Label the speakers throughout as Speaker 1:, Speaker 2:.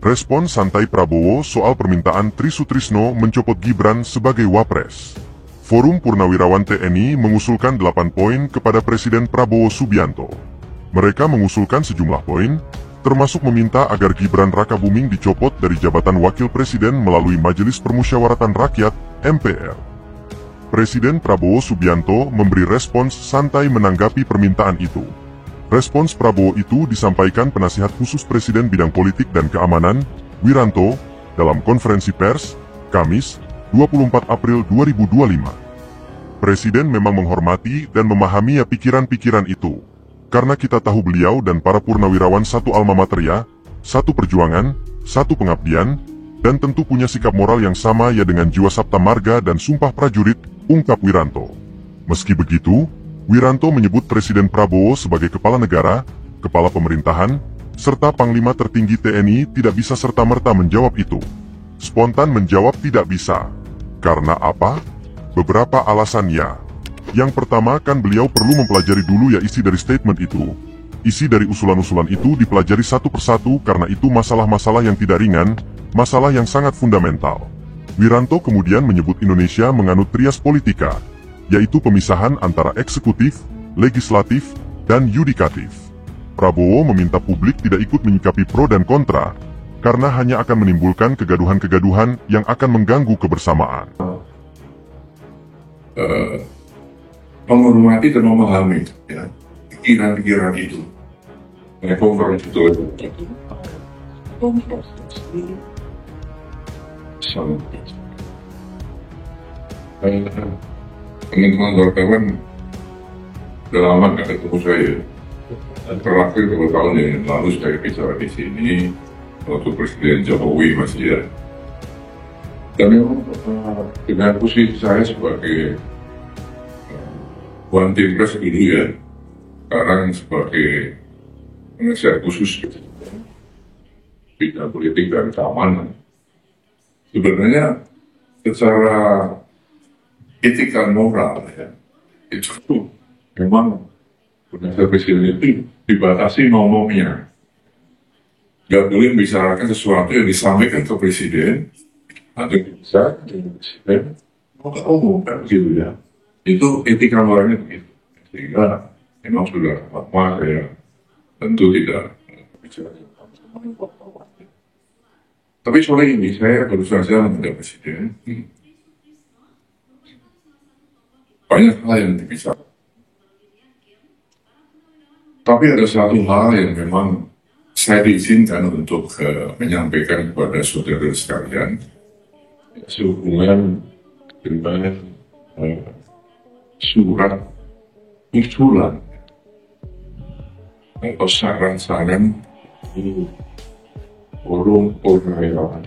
Speaker 1: Respon santai Prabowo soal permintaan Tri Sutrisno mencopot Gibran sebagai Wapres. Forum Purnawirawan TNI mengusulkan 8 poin kepada Presiden Prabowo Subianto. Mereka mengusulkan sejumlah poin, termasuk meminta agar Gibran Rakabuming dicopot dari jabatan Wakil Presiden melalui Majelis Permusyawaratan Rakyat (MPR). Presiden Prabowo Subianto memberi respons santai menanggapi permintaan itu. Respons Prabowo itu disampaikan Penasihat Khusus Presiden Bidang Politik dan Keamanan, Wiranto, dalam konferensi pers, Kamis, 24 April 2025. Presiden memang menghormati dan memahami pikiran-pikiran itu. Karena kita tahu beliau dan para purnawirawan satu alma mater ya, satu perjuangan, satu pengabdian, dan tentu punya sikap moral yang sama ya dengan jiwa Sabta Marga dan Sumpah Prajurit, ungkap Wiranto. Meski begitu, Wiranto menyebut Presiden Prabowo sebagai kepala negara, kepala pemerintahan, serta Panglima tertinggi TNI tidak bisa serta-merta menjawab itu. Spontan menjawab tidak bisa. Karena apa? Beberapa alasannya. Yang pertama kan beliau perlu mempelajari dulu ya isi dari statement itu. Isi dari usulan-usulan itu dipelajari satu persatu karena itu masalah-masalah yang tidak ringan, masalah yang sangat fundamental. Wiranto kemudian menyebut Indonesia menganut trias politika, yaitu pemisahan antara eksekutif, legislatif, dan yudikatif. Prabowo meminta publik tidak ikut menyikapi pro dan kontra, karena hanya akan menimbulkan kegaduhan-kegaduhan yang akan mengganggu kebersamaan.
Speaker 2: Menghormati dan memahami ya, pikiran-pikiran itu. Konferensi itu. Teman-teman wartawan udah lama nggak ketemu saya. Terakhir 2 tahun yang lalu saya bicara di sini waktu Presiden Jokowi masih ya. Dan memang dengan posisi saya sebagai One Team Press dulu ya, sekarang sebagai penasihat khusus bidang politik dan keamanan. Sebenarnya secara etika moral ya, itu memang penasihat presiden itu dibatasi ngomongnya. Gak boleh membicarakan sesuatu yang disampaikan ke presiden atau bisa ke presiden umum kan gitu ya. Itu etika moralnya begitu. Sehingga memang sudah lama saya tentu tidak bicara. Tapi sore ini saya baru saja menghadap presiden. Banyak hal yang dibicarakan. Tapi ada satu hal yang memang saya diizinkan untuk menyampaikan kepada saudara sekalian sehubungan dengan surat usulan atau saran-saran forum purnawirawan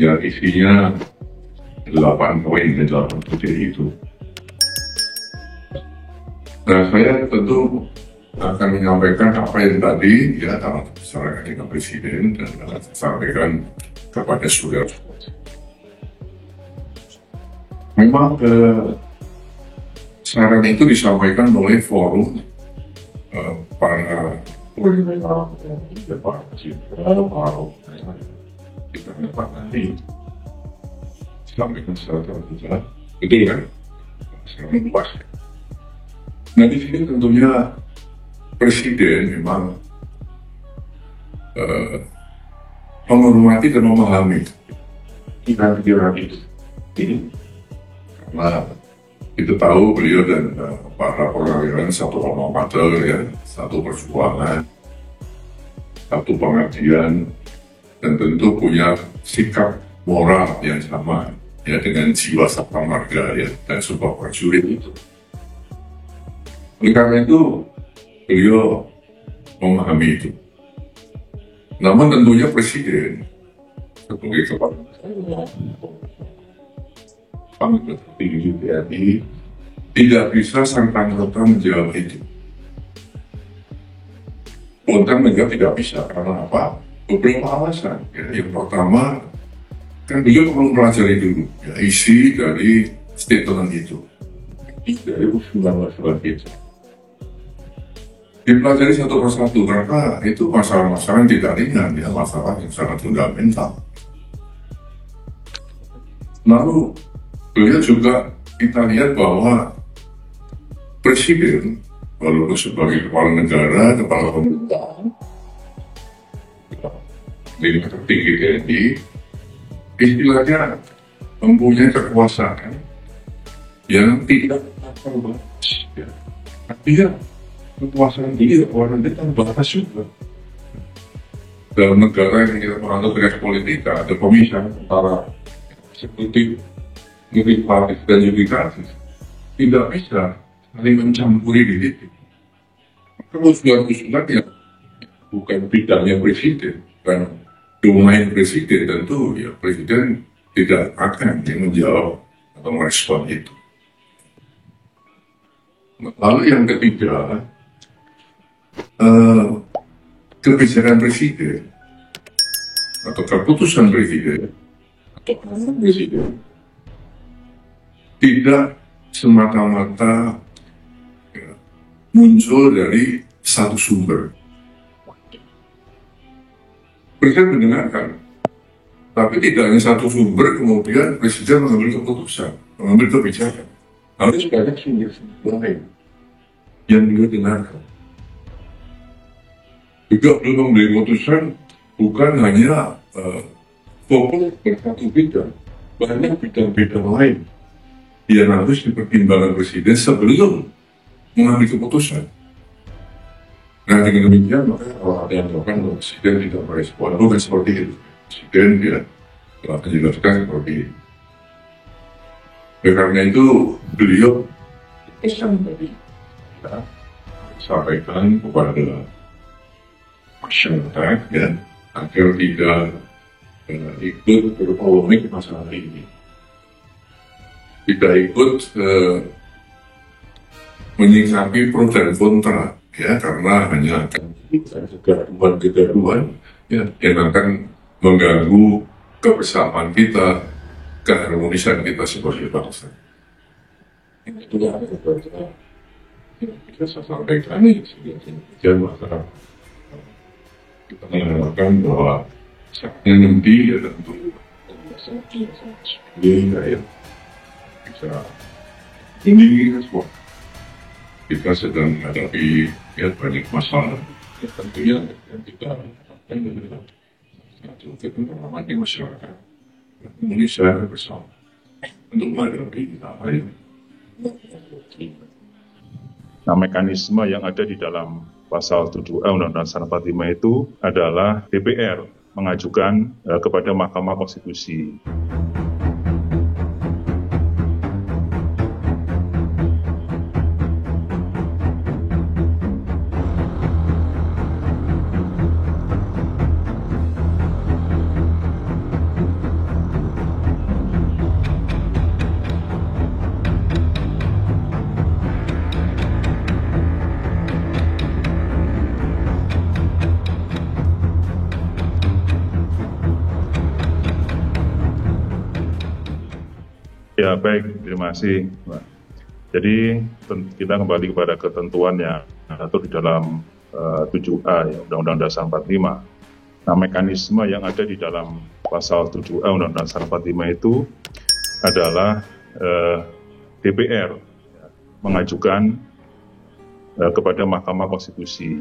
Speaker 2: yang isinya 8 poin di dalam itu. Nah, saya tentu akan menyampaikan apa yang tadi ya dalam pembicaraan dengan Presiden dan akan sampaikan kepada saudara. Memang saran itu disampaikan oleh forum para purnawirawan kita dapat nanti disampaikan secara terbuka, betul kan? Secara luas. Nah di sini tentunya Presiden memang menghormati dan memahami pikiran-pikiran itu. Karena kita tahu beliau dan para purnawirawan satu alma mater ya, satu perjuangan, satu pengabdian, dan tentu punya sikap moral yang sama ya dengan jiwa Sabta Marga ya dan Sumpah Prajurit itu. Oleh karena itu beliau memahami itu. Namun tentunya Presiden sebagai kepala Panglima tertinggi TNI tidak bisa serta-merta menjawab itu. Spontan menjawab tidak bisa karena apa? Beberapa alasan. Ya, yang pertama kan beliau perlu mempelajari dulu ya, isi dari statement itu, dari usulan-usulan itu. dipelajari satu persatu karena itu masalah-masalah yang tidak ringan ya, masalah yang sangat fundamental. Lalu beliau juga kita lihat bahwa presiden walaupun sebagai kepala negara, kepala pemerintahan, lingkungan tertinggi TNI, istilahnya mempunyai kekuasaan yang tidak terbatas. Ya. Artinya kekuasaan ini orang itu terbatas juga. Dalam negara yang kita menganggap dengan politika ada pemisahan antara eksekutif, legislatif dan yudikatif. Tidak bisa saling mencampuri diri. Kalau usulan ya bukan bidangnya presiden, bukan domain presiden, tentu ya presiden tidak akan menjawab atau merespon itu. Lalu yang ketiga, kebijakan presiden atau keputusan presiden atau arahan presiden tidak semata-mata ya, muncul dari satu sumber. Presiden mendengarkan, tapi tidak hanya satu sumber, kemudian presiden mengambil keputusan, mengambil kebijakan. Harus banyak sumber lain yang beliau dengarkan. Juga belum memberi keputusan bukan hanya fokus pada satu bidang, banyak bidang-bidang lain yang harus dipertimbangkan presiden sebelum mengambil keputusan. Nah dengan demikian maka kalau ada yang melakukan presiden tidak merespon, bukan seperti itu. Presiden dia telah menjelaskan seperti itu. Karena itu beliau sampaikan kepada masyarakat ya, agar tidak ikut berpolemik masalah ini, tidak ikut menyikapi pro dan kontra ya, karena hanya akan kegaduhan ya, yang akan mengganggu kebersamaan kita, keharmonisan kita sebagai bangsa. Itu kita sampaikan ini jangan masalah. Kita mengharapkan bahwa saatnya nanti ya tentu ya bisa ini semua. Kita sedang menghadapi ya banyak masalah ya, tentunya yang kita akan satu ketemu di masyarakat Indonesia bersama untuk menghadapi apa ini.
Speaker 3: Nah, mekanisme yang ada di dalam pasal 7A Undang-Undang Dasar 45 itu adalah DPR mengajukan kepada Mahkamah Konstitusi. Ya baik, terima kasih, Pak. Jadi kita kembali kepada ketentuan yang atau di dalam 7A ya, Undang-Undang Dasar 45. Nah, mekanisme yang ada di dalam pasal 7A Undang-Undang Dasar 45 itu adalah DPR ya, mengajukan kepada Mahkamah Konstitusi.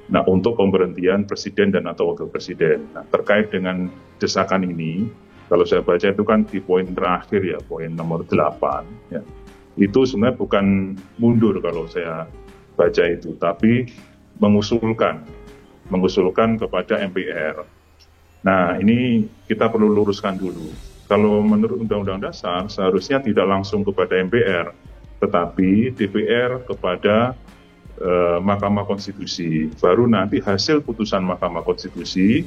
Speaker 3: Nah, untuk pemberhentian presiden dan atau wakil presiden. Nah, terkait dengan desakan ini, kalau saya baca itu kan di poin terakhir ya, poin nomor 8 ya. Itu sebenarnya bukan mundur kalau saya baca itu, tapi mengusulkan kepada MPR. Nah, ini kita perlu luruskan dulu. Kalau menurut Undang-Undang Dasar seharusnya tidak langsung kepada MPR, tetapi DPR kepada Mahkamah Konstitusi. Baru nanti hasil putusan Mahkamah Konstitusi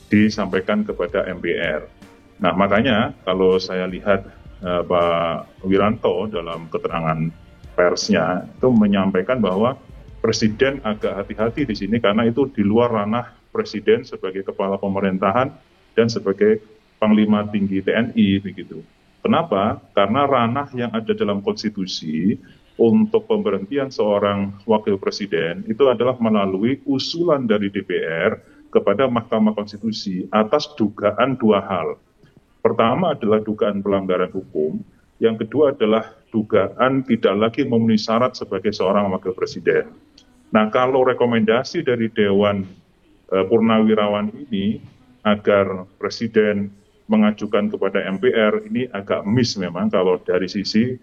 Speaker 3: disampaikan kepada MPR. Nah, makanya kalau saya lihat Pak Wiranto dalam keterangan persnya itu menyampaikan bahwa Presiden agak hati-hati di sini karena itu di luar ranah Presiden sebagai kepala pemerintahan dan sebagai Panglima Tinggi TNI begitu. Kenapa? Karena ranah yang ada dalam konstitusi untuk pemberhentian seorang wakil presiden itu adalah melalui usulan dari DPR kepada Mahkamah Konstitusi atas dugaan dua hal. Pertama adalah dugaan pelanggaran hukum, yang kedua adalah dugaan tidak lagi memenuhi syarat sebagai seorang wakil presiden. Nah, kalau rekomendasi dari Dewan Purnawirawan ini agar presiden mengajukan kepada MPR ini agak miss memang kalau dari sisi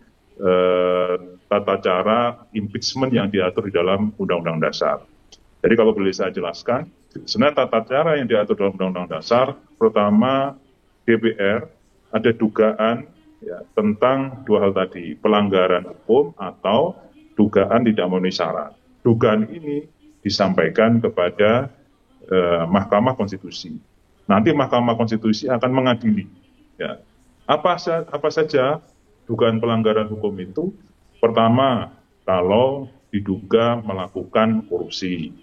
Speaker 3: tata cara impeachment yang diatur di dalam Undang-Undang Dasar. Jadi kalau boleh saya jelaskan, sebenarnya tata cara yang diatur dalam Undang-Undang Dasar, pertama DPR ada dugaan ya, tentang dua hal tadi, pelanggaran hukum atau dugaan tidak memenuhi syarat. Dugaan ini disampaikan kepada Mahkamah Konstitusi. Nanti Mahkamah Konstitusi akan mengadili. Ya. Apa saja dugaan pelanggaran hukum itu? Pertama, kalau diduga melakukan korupsi.